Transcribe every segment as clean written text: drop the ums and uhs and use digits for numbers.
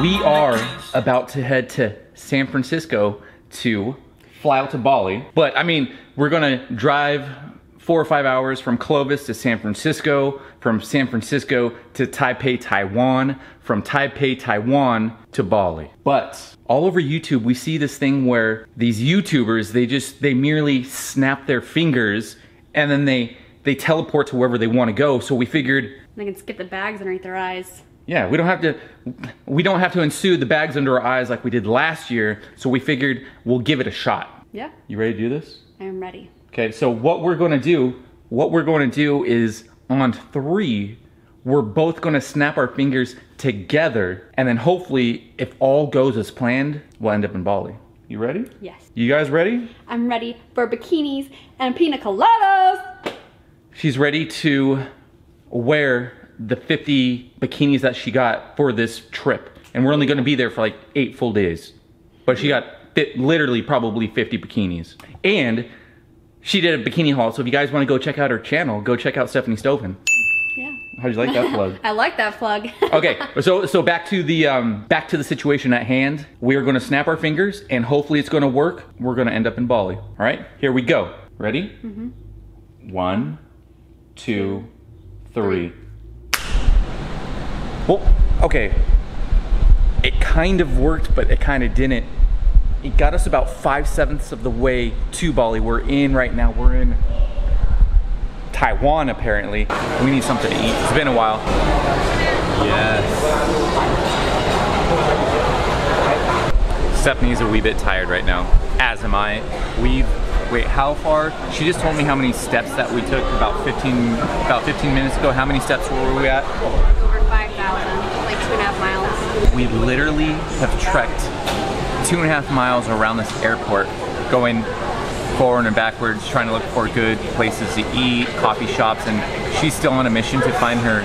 we are about to head to San Francisco to fly out to Bali. But I mean, we're gonna drive 4 or 5 hours from Clovis to San Francisco, from San Francisco to Taipei, Taiwan, from Taipei, Taiwan to Bali. But all over YouTube, we see this thing where these YouTubers, they merely snap their fingers and then they teleport to wherever they want to go. So we figured they can skip the bags underneath their eyes. Yeah, we don't have to ensue the bags under our eyes like we did last year. So we figured we'll give it a shot. Yeah. You ready to do this? I am ready. Okay, so what we're gonna do is on 3, we're both gonna snap our fingers together, and then hopefully, if all goes as planned, we'll end up in Bali. You ready? Yes. You guys ready? I'm ready for bikinis and pina coladas. She's ready to wear the 50 bikinis that she got for this trip. And we're only gonna be there for like 8 full days. But she got literally probably 50 bikinis. And she did a bikini haul, so if you guys wanna go check out her channel, go check out Stephanie Stoven. Yeah. How'd you like that plug? I like that plug. Okay, so back to the situation at hand. We are gonna snap our fingers and hopefully it's gonna work. We're gonna end up in Bali. All right, here we go. Ready? Mm-hmm. 1, 2, 3. Well, okay. It kind of worked, but it kind of didn't. It got us about 5/7 of the way to Bali. We're in right now. We're in Taiwan, apparently. We need something to eat. It's been a while. Yes. Stephanie's a wee bit tired right now, as am I. Wait, how far? She just told me how many steps that we took about 15 minutes ago. How many steps were we at? Over 5,000, like 2.5 miles. We literally have trekked 2.5 miles around this airport, going forward and backwards, trying to look for good places to eat, coffee shops, and she's still on a mission to find her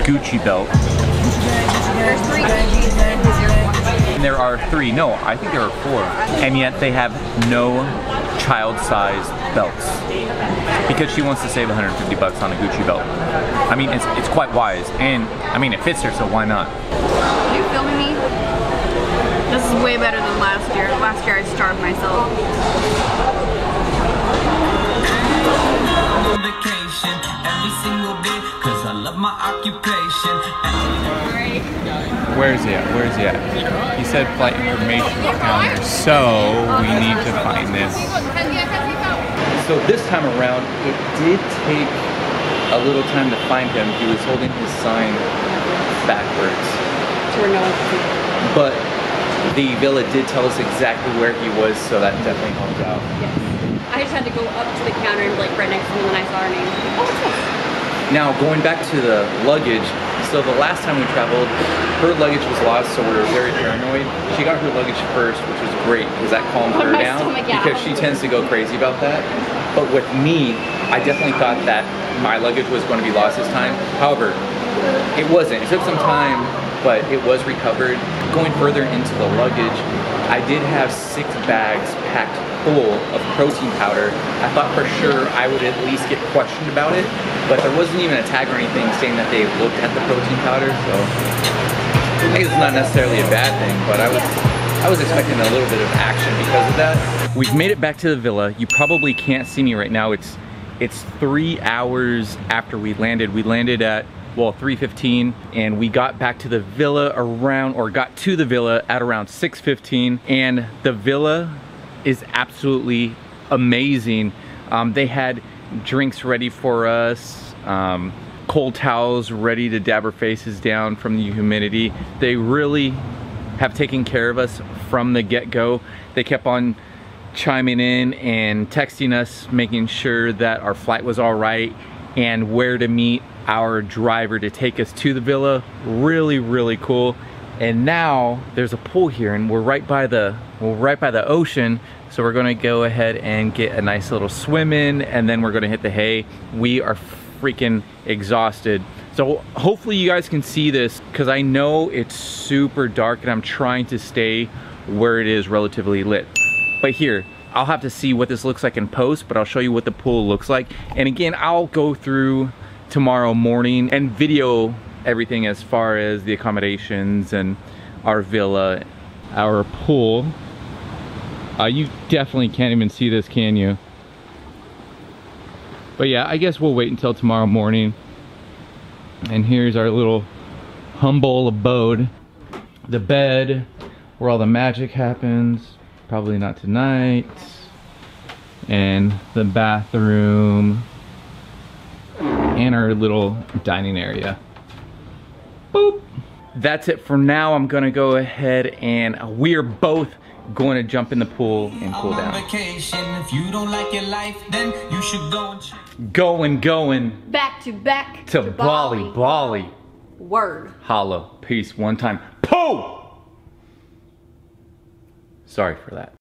Gucci belt. There's 3 Gucci's and his earphones. And there are 3, no, I think there are 4. And yet they have no child-sized belts because she wants to save 150 bucks on a Gucci belt. I mean, it's quite wise, and I mean, it fits her, so why not? Are you filming me? This is way better than last year. Last year I starved myself. Vacation every single day, 'cause I love my occupation. Where is he at? Where is he at? He said flight information counter, so we need to find this. So this time around, it did take a little time to find him. He was holding his sign backwards. So we're no one can see. But the villa did tell us exactly where he was, so that definitely helped out. Yes. I just had to go up to the counter and be like right next to him, and then I saw her name. Oh, what's this? Now, going back to the luggage, so the last time we traveled, her luggage was lost, so we were very paranoid. She got her luggage first, which was great, because that calmed her down, because she tends to go crazy about that. But with me, I definitely thought that my luggage was going to be lost this time. However, it wasn't. It took some time, but it was recovered. Going further into the luggage, I did have 6 bags packed full of protein powder. I thought for sure I would at least get questioned about it, but there wasn't even a tag or anything saying that they looked at the protein powder, so I guess it's not necessarily a bad thing, but I was expecting a little bit of action because of that. We've made it back to the villa. You probably can't see me right now. It's 3 hours after we landed. We landed at, well, 3:15, and we got back to the villa got to the villa at around 6:15, and the villa is absolutely amazing. They had drinks ready for us, cold towels ready to dab our faces down from the humidity. They really have taken care of us from the get-go. They kept on chiming in and texting us, making sure that our flight was all right and where to meet our driver to take us to the villa. Really, really cool. And now there's a pool here, and we're right by the ocean, so we're gonna go ahead and get a nice little swim in, and then we're gonna hit the hay. We are freaking exhausted. So hopefully you guys can see this, because I know it's super dark and I'm trying to stay where it is relatively lit. But here, I'll have to see what this looks like in post, but I'll show you what the pool looks like. And again, I'll go through tomorrow morning and video everything as far as the accommodations and our villa, our pool. You definitely can't even see this, can you? But yeah, I guess we'll wait until tomorrow morning. And here's our little humble abode. The bed, where all the magic happens. Probably not tonight. And the bathroom. And our little dining area. Boop. That's it for now. I'm gonna go ahead and we're both going to jump in the pool and cool down. If you don't like your life, then you should go and Going. Back to Bali. Word. Holla. Peace one time. Pooh! Sorry for that.